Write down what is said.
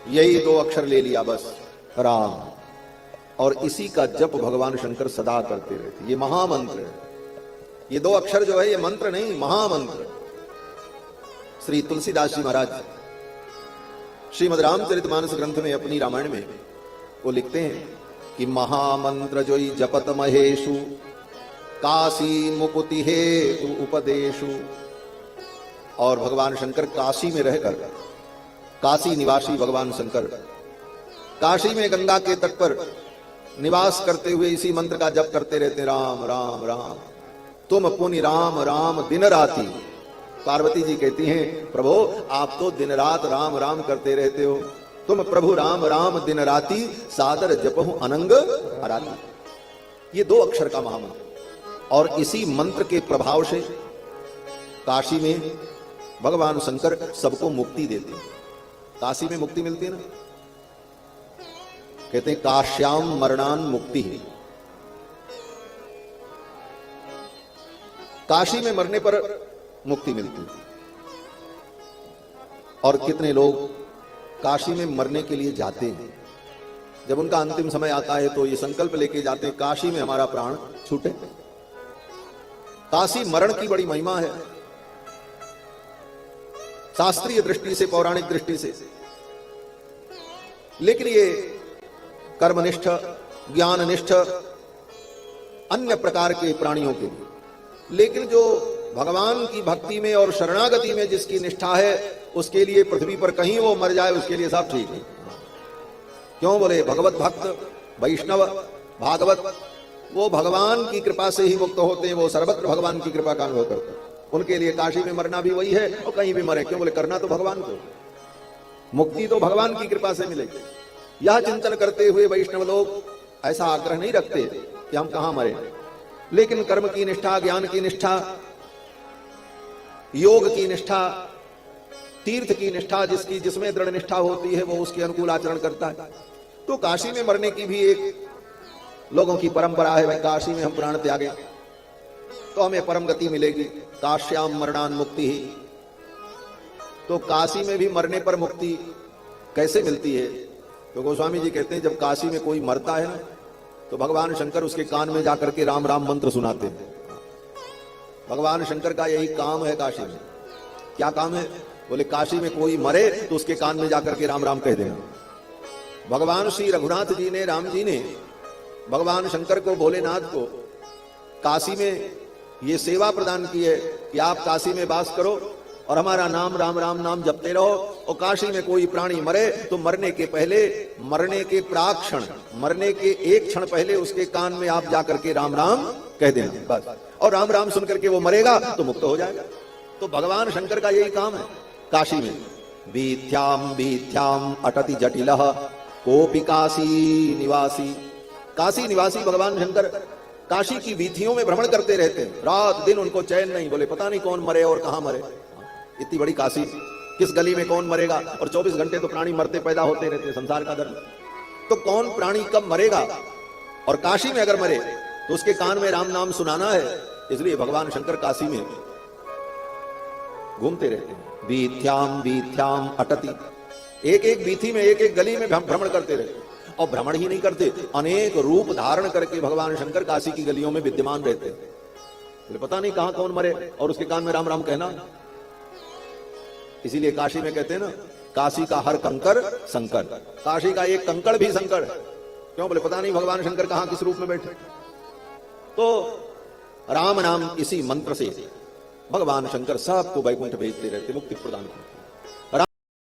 यही दो अक्षर ले लिया बस, राम, और इसी का जप भगवान शंकर सदा करते रहते। ये महामंत्र है। ये दो अक्षर जो है ये मंत्र नहीं, महामंत्र। श्री तुलसीदास जी महाराज श्रीमद् रामचरितमानस ग्रंथ में अपनी रामायण में वो लिखते हैं कि महामंत्र जोई जपत महेशु काशी मुकुति हेतु उपदेशु। और भगवान शंकर काशी में रहकर, काशी निवासी भगवान शंकर काशी में गंगा के तट पर निवास करते हुए इसी मंत्र का जप करते रहते, राम राम राम। तुम पुनि राम राम दिन राती। पार्वती जी कहती हैं, प्रभु आप तो दिन रात राम राम करते रहते हो। तुम प्रभु राम राम दिन राती, सादर जपहु अनंग हराती। ये दो अक्षर का महामंत्र। और इसी मंत्र के प्रभाव से काशी में भगवान शंकर सबको मुक्ति देते हैं। काशी में मुक्ति मिलती है ना, कहते हैं काश्याम मरणान मुक्ति है। काशी में मरने पर मुक्ति मिलती है। और कितने लोग काशी में मरने के लिए जाते हैं, जब उनका अंतिम समय आता है तो ये संकल्प लेके जाते हैं, काशी में हमारा प्राण छूटे। काशी मरण की बड़ी महिमा है, शास्त्रीय दृष्टि से, पौराणिक दृष्टि से। लेकिन ये कर्मनिष्ठ, ज्ञाननिष्ठ अन्य प्रकार के प्राणियों के लिए, लेकिन जो भगवान की भक्ति में और शरणागति में जिसकी निष्ठा है, उसके लिए पृथ्वी पर कहीं वो मर जाए उसके लिए सब ठीक है। क्यों बोले, भगवत भक्त वैष्णव भागवत वो भगवान की कृपा से ही मुक्त होते हैं। वो सर्वत्र भगवान की कृपा का अनुभव करते हैं। उनके लिए काशी में मरना भी वही है और कहीं भी मरे। क्यों बोले, करना तो भगवान को, मुक्ति तो भगवान की कृपा से मिलेगी। यह चिंतन करते हुए वैष्णव लोग ऐसा आग्रह नहीं रखते कि हम कहां मरे, लेकिन कर्म की निष्ठा, ज्ञान की निष्ठा, योग की निष्ठा, तीर्थ की निष्ठा, जिसमें दृढ़ निष्ठा होती है वो उसके अनुकूल आचरण करता है। तो काशी में मरने की भी एक लोगों की परंपरा है। भाई काशी में हम प्राण त्यागे तो हमें परम गति मिलेगी, काश्याम मरणान मुक्ति ही। तो काशी में भी मरने पर मुक्ति कैसे मिलती है? तो गोस्वामी जी कहते हैं, जब काशी में कोई मरता है ना, तो भगवान शंकर उसके कान में जाकर के राम राम मंत्र सुनाते हैं। भगवान शंकर का यही काम है काशी में। क्या काम है? बोले, काशी में कोई मरे तो उसके कान में जाकर के राम राम कह देना। भगवान श्री रघुनाथ जी ने, राम जी ने भगवान शंकर को, भोलेनाथ को काशी में ये सेवा प्रदान की है कि आप काशी में वास करो और हमारा नाम राम राम नाम जपते रहो। और काशी में कोई प्राणी मरे तो मरने के पहले, मरने के प्राक्षण, मरने के एक क्षण पहले उसके कान में आप जाकर के राम राम कह देना बस। और राम राम सुनकर के वो मरेगा तो मुक्त हो जाएगा। तो भगवान शंकर का यही काम है काशी में। वीथ्याम वीथ्याम अटति जटिलः कोपि काशी निवासी। काशी निवासी भगवान शंकर काशी की वीथियों में भ्रमण करते रहते हैं, रात दिन उनको चैन नहीं। बोले, पता नहीं कौन मरे और कहां मरे। इतनी बड़ी काशी, किस गली में कौन मरेगा। और 24 घंटे तो प्राणी मरते पैदा होते रहते हैं, संसार का धर्म। तो कौन प्राणी कब मरेगा, और काशी में अगर मरे तो उसके कान में राम नाम सुनाना है। इसलिए भगवान शंकर काशी में घूमते रहते हैं। वीथ्याम वीथ्याम अटति, एक एक वीथी में, एक एक गली में भ्रमण करते रहते। और भ्रमण ही नहीं करते, अनेक रूप धारण करके भगवान शंकर काशी की गलियों में विद्यमान रहते। पता नहीं कहां कौन मरे और उसके कान में राम राम कहना। इसीलिए काशी में कहते हैं ना, काशी का हर कंकर शंकर। काशी का एक कंकड़ भी शंकर। क्यों बोले, पता नहीं भगवान शंकर कहां किस रूप में बैठे। तो राम नाम इसी मंत्र से भगवान शंकर सबको वैकुंठ भेजते रहते, मुक्ति प्रदान करते।